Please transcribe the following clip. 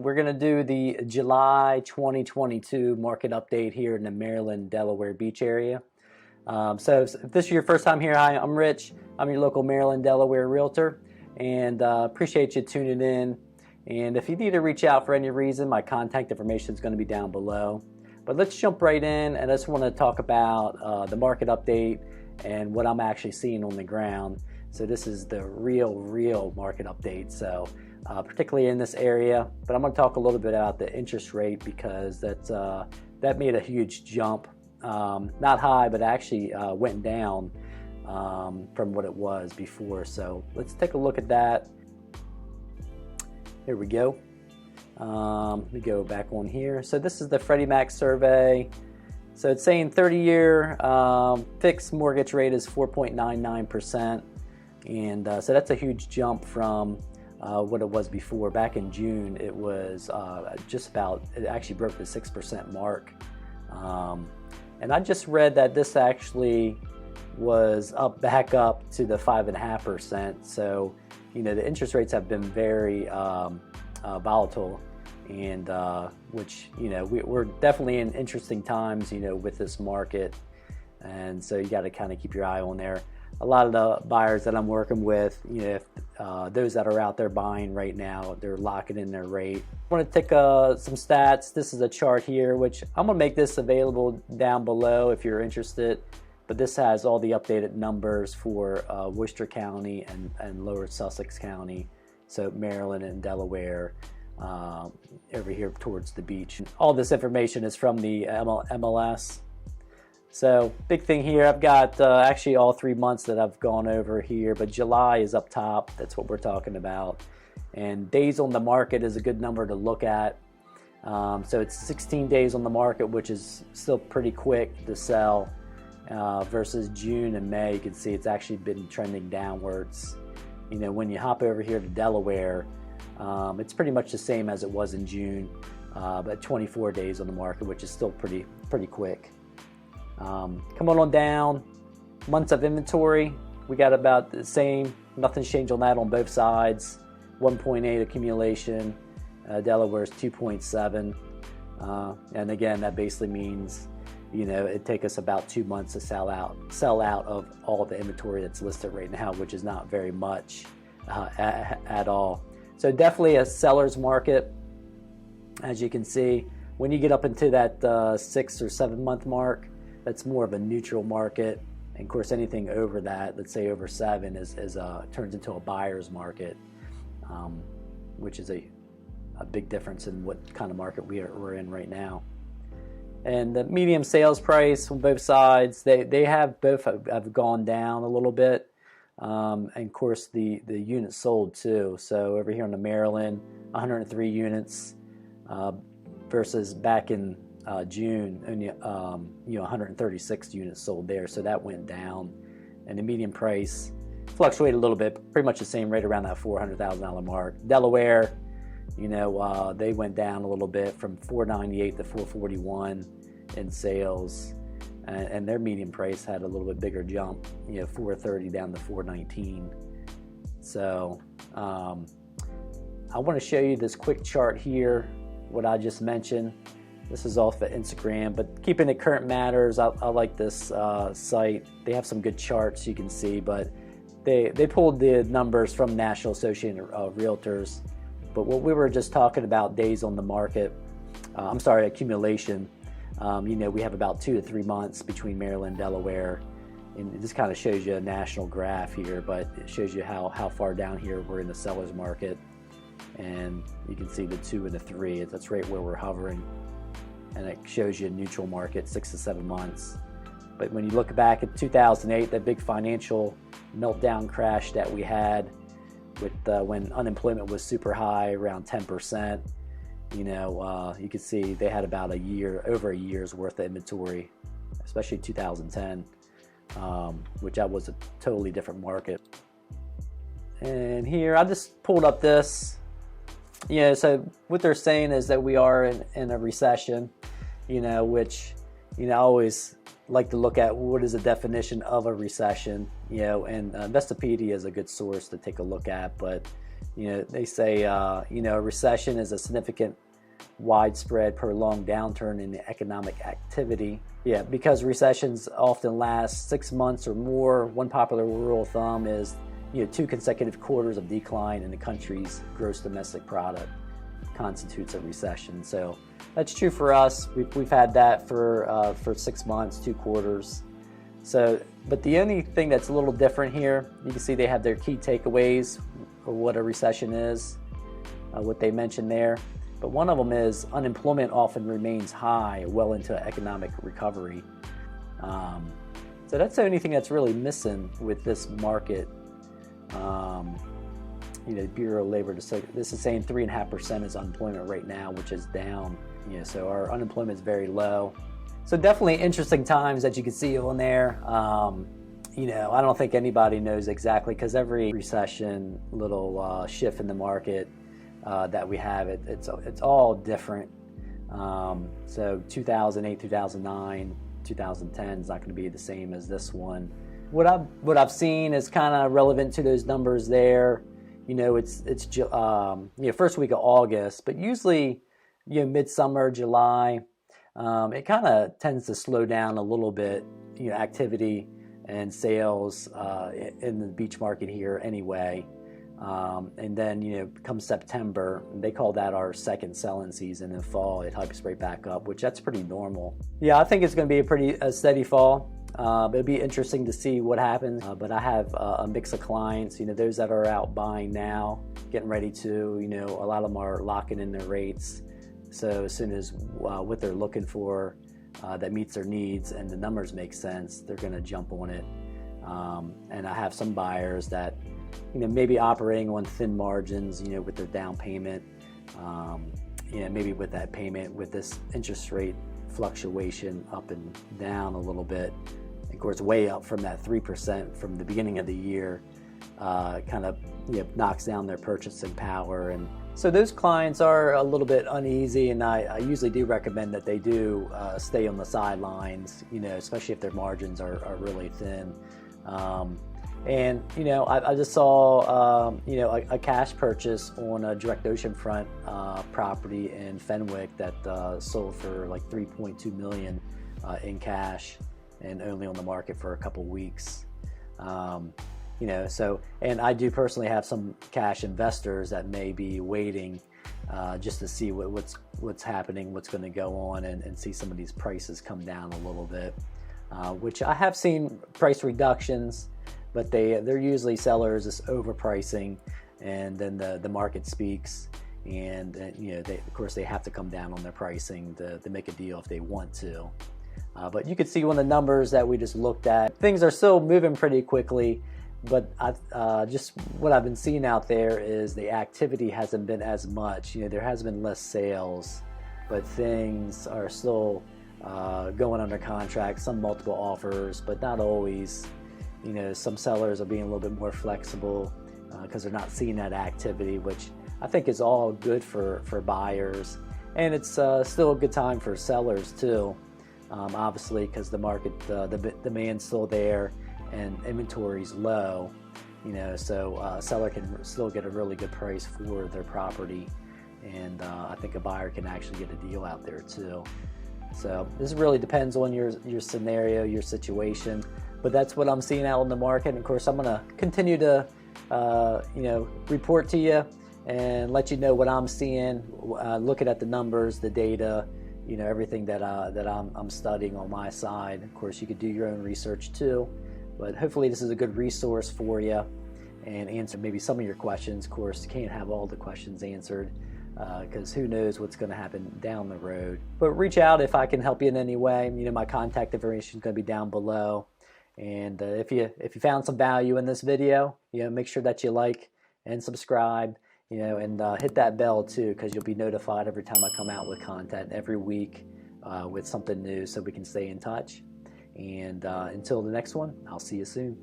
We're going to do the July 2022 market update here in the Maryland, Delaware beach area. So if this is your first time here, hi, I'm Rich. I'm your local Maryland, Delaware realtor, and appreciate you tuning in. And if you need to reach out for any reason, my contact information is going to be down below. But let's jump right in, and I just want to talk about the market update and what I'm actually seeing on the ground. So this is the real market update. So particularly in this area, but I'm going to talk a little bit about the interest rate because that made a huge jump. Not high, but actually went down from what it was before. So let's take a look at that. Here we go. Let me go back on here. So this is the Freddie Mac Survey. So it's saying 30-year fixed mortgage rate is 4.99%. And so that's a huge jump from what it was before. Back in June, it was it actually broke the 6% mark. And I just read that this actually was back up to the 5.5%. So, you know, the interest rates have been very volatile, and which, you know, we're definitely in interesting times, you know, with this market. And so you got to kind of keep your eye on there. A lot of the buyers that I'm working with, you know, if those that are out there buying right now, they're locking in their rate. I want to take some stats. This is a chart here, which I'm going to make this available down below if you're interested. But this has all the updated numbers for Worcester County and Lower Sussex County, so Maryland and Delaware, over here towards the beach. All this information is from the MLS. So big thing here, I've got actually all 3 months that I've gone over here, but July is up top. That's what we're talking about. And days on the market is a good number to look at. So it's 16 days on the market, which is still pretty quick to sell, versus June and May. You can see it's actually been trending downwards. You know, when you hop over here to Delaware, it's pretty much the same as it was in June, but 24 days on the market, which is still pretty quick. Come on down, months of inventory, we got about the same. Nothing's changed on that on both sides. 1.8 accumulation, Delaware's 2.7, and again, that basically means, you know, it takes us about 2 months to sell out of all the inventory that's listed right now, which is not very much at all. So definitely a seller's market, as you can see. When you get up into that 6 or 7 month mark, that's more of a neutral market. And of course, anything over that, let's say over 7, turns into a buyer's market, which is a big difference in what kind of market we're in right now. And the medium sales price on both sides, they have both have gone down a little bit. And of course, the units sold too. So over here in the Maryland, 103 units versus back in June, only 136 units sold there, so that went down. And the median price fluctuated a little bit, pretty much the same, right around that $400,000 mark. Delaware, you know, they went down a little bit from $498 to $441 in sales, and their median price had a little bit bigger jump, you know, $430 down to $419. So I want to show you this quick chart here, what I just mentioned. This is off of Instagram, but keeping it current matters. I like this site. They have some good charts you can see, but they pulled the numbers from National Association of Realtors. But what we were just talking about, days on the market, accumulation, you know, we have about 2 to 3 months between Maryland and Delaware. And this kind of shows you a national graph here, but it shows you how far down here we're in the seller's market. And you can see the 2 and the 3, that's right where we're hovering. And it shows you a neutral market, 6 to 7 months. But when you look back at 2008, that big financial meltdown crash that we had with when unemployment was super high, around 10%, you know, you could see they had about over a year's worth of inventory, especially 2010, which that was a totally different market. And here, I just pulled up this. Yeah, so what they're saying is that we are in a recession, you know, which, you know, I always like to look at what is the definition of a recession, you know, and Investopedia is a good source to take a look at. But, They say, a recession is a significant, widespread, prolonged downturn in the economic activity. Yeah, because recessions often last 6 months or more. One popular rule of thumb is, 2 consecutive quarters of decline in the country's gross domestic product constitutes a recession. So that's true for us. We've had that for 6 months, 2 quarters. So, but the only thing that's a little different here, you can see they have their key takeaways of what a recession is, what they mentioned there. But one of them is unemployment often remains high well into economic recovery. So that's the only thing that's really missing with this market. Bureau of Labor, this is saying 3.5% is unemployment right now, which is down. So our unemployment is very low. So definitely interesting times that you can see on there. I don't think anybody knows exactly, because every recession, little shift in the market that we have, it's all different. So 2008, 2009, 2010 is not going to be the same as this one. What I've seen is kind of relevant to those numbers there. It's first week of August, but usually midsummer, July, it kind of tends to slow down a little bit. Activity and sales in the beach market here anyway. And then, come September, they call that our second selling season. In fall, it hikes right back up, which that's pretty normal. Yeah, I think it's going to be a steady fall. It'll be interesting to see what happens. But I have a mix of clients, those that are out buying now, getting ready to, a lot of them are locking in their rates. So as soon as what they're looking for that meets their needs and the numbers make sense, they're going to jump on it. And I have some buyers that, maybe operating on thin margins, with their down payment, maybe with that payment, with this interest rate fluctuation up and down a little bit. Of course, way up from that 3% from the beginning of the year, kind of knocks down their purchasing power. And so those clients are a little bit uneasy, and I usually do recommend that they do stay on the sidelines, especially if their margins are really thin. And I just saw a cash purchase on a direct oceanfront property in Fenwick that sold for like $3.2 million in cash, and only on the market for a couple weeks. So, and I do personally have some cash investors that may be waiting just to see what's happening, what's going to go on, and see some of these prices come down a little bit, which I have seen price reductions. But they're usually sellers is overpricing, and then the market speaks, and of course they have to come down on their pricing to make a deal if they want to. But you could see one of the numbers that we just looked at. Things are still moving pretty quickly, but just what I've been seeing out there is the activity hasn't been as much. There has been less sales, but things are still going under contract. Some multiple offers, but not always. Some sellers are being a little bit more flexible because they're not seeing that activity, which I think is all good for buyers. And it's still a good time for sellers too, obviously, because the market, the demand's still there and inventory's low. So a seller can still get a really good price for their property, and I think a buyer can actually get a deal out there too. So this really depends on your scenario, your situation. But that's what I'm seeing out in the market. And of course, I'm going to continue to, report to you and let you know what I'm seeing, looking at the numbers, the data, everything that I'm studying on my side. Of course, you could do your own research too. But hopefully, this is a good resource for you and answer maybe some of your questions. Of course, you can't have all the questions answered, because who knows what's going to happen down the road. But reach out if I can help you in any way. My contact information is going to be down below. And if you found some value in this video, make sure that you like and subscribe, and hit that bell too, because you'll be notified every time I come out with content every week with something new, so we can stay in touch. And until the next one, I'll see you soon.